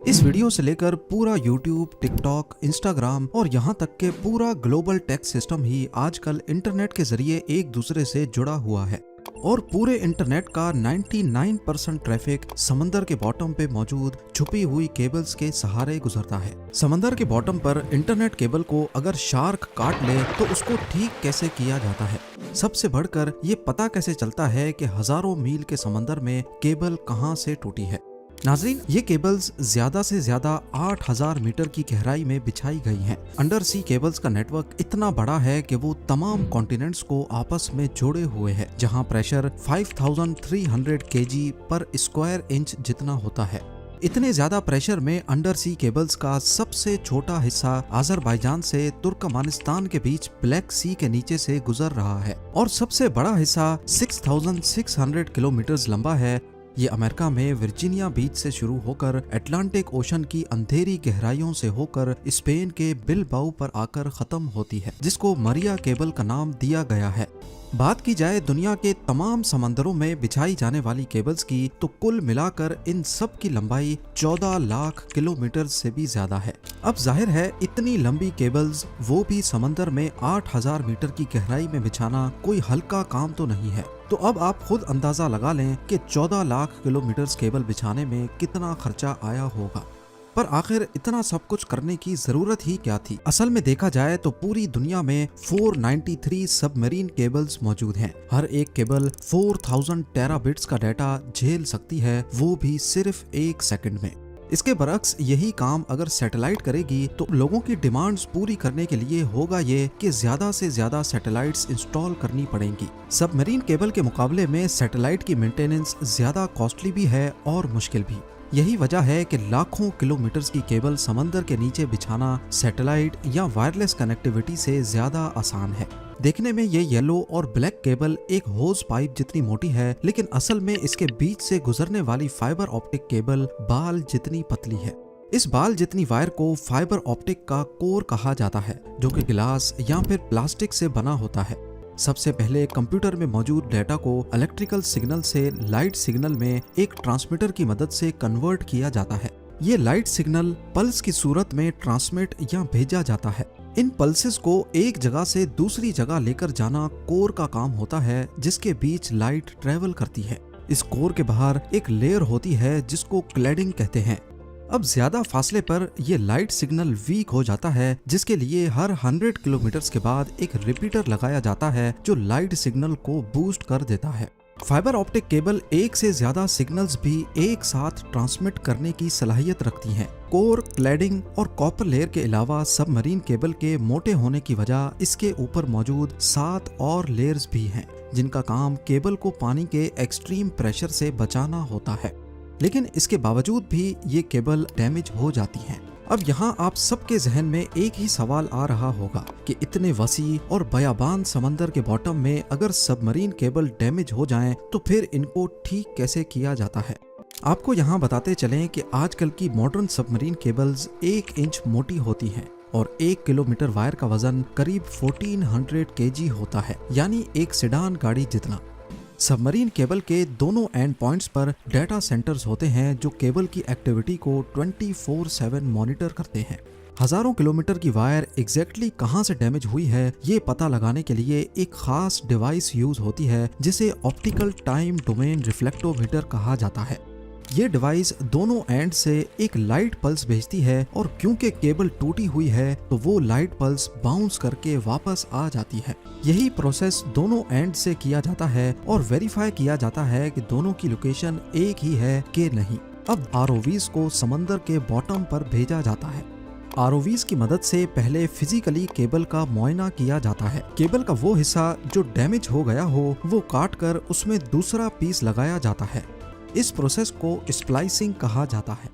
इस वीडियो से लेकर पूरा YouTube, TikTok, Instagram और यहाँ तक के पूरा ग्लोबल टेक सिस्टम ही आजकल इंटरनेट के जरिए एक दूसरे से जुड़ा हुआ है और पूरे इंटरनेट का 99% ट्रैफिक समंदर के बॉटम पे मौजूद छुपी हुई केबल्स के सहारे गुजरता है। समंदर के बॉटम पर इंटरनेट केबल को अगर शार्क काट ले तो उसको ठीक कैसे किया जाता है। सबसे बढ़कर ये पता कैसे चलता है कि हजारों मील के समंदर में केबल कहां से टूटी है। नाजरीन, ये केबल्स ज्यादा से ज्यादा 8000 मीटर की गहराई में बिछाई गई हैं। अंडर सी केबल्स का नेटवर्क इतना बड़ा है कि वो तमाम कॉन्टिनेंट्स को आपस में जोड़े हुए है, जहां प्रेशर 5300 kg पर स्क्वायर इंच जितना होता है। इतने ज्यादा प्रेशर में अंडर सी केबल्स का सबसे छोटा हिस्सा अजरबैजान से तुर्कमानिस्तान के बीच ब्लैक सी के नीचे से गुजर रहा है और सबसे बड़ा हिस्सा 6600 किलोमीटर लंबा है। ये अमेरिका में वर्जीनिया बीच से शुरू होकर अटलांटिक ओशन की अंधेरी गहराइयों से होकर स्पेन के बिलबाओ पर आकर खत्म होती है, जिसको मरिया केबल का नाम दिया गया है। बात की जाए दुनिया के तमाम समंदरों में बिछाई जाने वाली केबल्स की तो कुल मिलाकर इन सब की लंबाई 14 लाख किलोमीटर से भी ज्यादा है। अब जाहिर है इतनी लंबी केबल्स वो भी समंदर में 8000 मीटर की गहराई में बिछाना कोई हल्का काम तो नहीं है। तो अब आप खुद अंदाजा लगा लें कि 14 लाख किलोमीटर केबल बिछाने में कितना खर्चा आया होगा। पर आखिर इतना सब कुछ करने की जरूरत ही क्या थी? असल में देखा जाए तो पूरी दुनिया में 493 सबमरीन केबल्स मौजूद हैं। हर एक केबल 4000 टेराबिट्स का डाटा झेल सकती है, वो भी सिर्फ 1 सेकंड में। इसके बरक्स यही काम अगर सैटेलाइट करेगी तो लोगों की डिमांड्स पूरी करने के लिए होगा ये कि ज्यादा से ज्यादा सैटेलाइट्स इंस्टॉल करनी पड़ेंगी। सबमरीन केबल के मुकाबले में सैटेलाइट की मेंटेनेंस ज्यादा कॉस्टली भी है और मुश्किल भी। यही वजह है कि लाखों किलोमीटर्स की केबल समंदर के नीचे बिछाना सैटेलाइट या वायरलेस कनेक्टिविटी से ज्यादा आसान है। देखने में ये येलो और ब्लैक केबल एक होज पाइप जितनी मोटी है, लेकिन असल में इसके बीच से गुजरने वाली फाइबर ऑप्टिक केबल बाल जितनी पतली है। इस बाल जितनी वायर को फाइबर ऑप्टिक का कोर कहा जाता है, जो कि गिलास या फिर प्लास्टिक से बना होता है। सबसे पहले कंप्यूटर में मौजूद डेटा को इलेक्ट्रिकल सिग्नल से लाइट सिग्नल में एक ट्रांसमीटर की मदद से कन्वर्ट किया जाता है। ये लाइट सिग्नल पल्स की सूरत में ट्रांसमिट या भेजा जाता है। इन पल्सेस को एक जगह से दूसरी जगह लेकर जाना कोर का काम होता है, जिसके बीच लाइट ट्रेवल करती है। इस कोर के बाहर एक लेयर होती है जिसको क्लैडिंग कहते हैं। अब ज्यादा फासले पर यह लाइट सिग्नल वीक हो जाता है, जिसके लिए हर 100 किलोमीटर के बाद एक रिपीटर लगाया जाता है जो लाइट सिग्नल को बूस्ट कर देता है। फाइबर ऑप्टिक केबल एक से ज्यादा सिग्नल्स भी एक साथ ट्रांसमिट करने की सलाहियत रखती हैं। कोर, क्लैडिंग और कॉपर लेयर के अलावा सबमरीन केबल के मोटे होने की वजह इसके ऊपर मौजूद 7 और लेयर्स भी हैं, जिनका काम केबल को पानी के एक्सट्रीम प्रेशर से बचाना होता है। लेकिन इसके बावजूद भी ये केबल डैमेज हो जाती हैं। अब यहाँ आप सबके जहन में एक ही सवाल आ रहा होगा कि इतने वसी और बयाबान समंदर के बॉटम में अगर सबमरीन केबल डैमेज हो जाएं तो फिर इनको ठीक कैसे किया जाता है। आपको यहाँ बताते चलें कि आजकल की मॉडर्न सबमरीन केबल्स 1 इंच मोटी होती हैं और 1 किलोमीटर वायर का वजन करीब 1400 kg होता है, यानी एक सेडान गाड़ी जितना। सबमरीन केबल के दोनों एंड पॉइंट्स पर डाटा सेंटर्स होते हैं जो केबल की एक्टिविटी को 24/7 मॉनिटर करते हैं। हजारों किलोमीटर की वायर एग्जैक्टली कहां से डैमेज हुई है ये पता लगाने के लिए एक खास डिवाइस यूज होती है, जिसे ऑप्टिकल टाइम डोमेन रिफ्लेक्टोमीटर कहा जाता है। ये डिवाइस दोनों एंड से एक लाइट पल्स भेजती है और क्योंकि केबल टूटी हुई है तो वो लाइट पल्स बाउंस करके वापस आ जाती है। यही प्रोसेस दोनों एंड से किया जाता है और वेरीफाई किया जाता है कि दोनों की लोकेशन एक ही है कि नहीं। अब आरओवीज को समंदर के बॉटम पर भेजा जाता है। आरओवीज की मदद से पहले फिजिकली केबल का मुआयना किया जाता है। केबल का वो हिस्सा जो डैमेज हो गया हो वो काट कर उसमें दूसरा पीस लगाया जाता है। इस प्रोसेस को स्प्लाइसिंग कहा जाता है।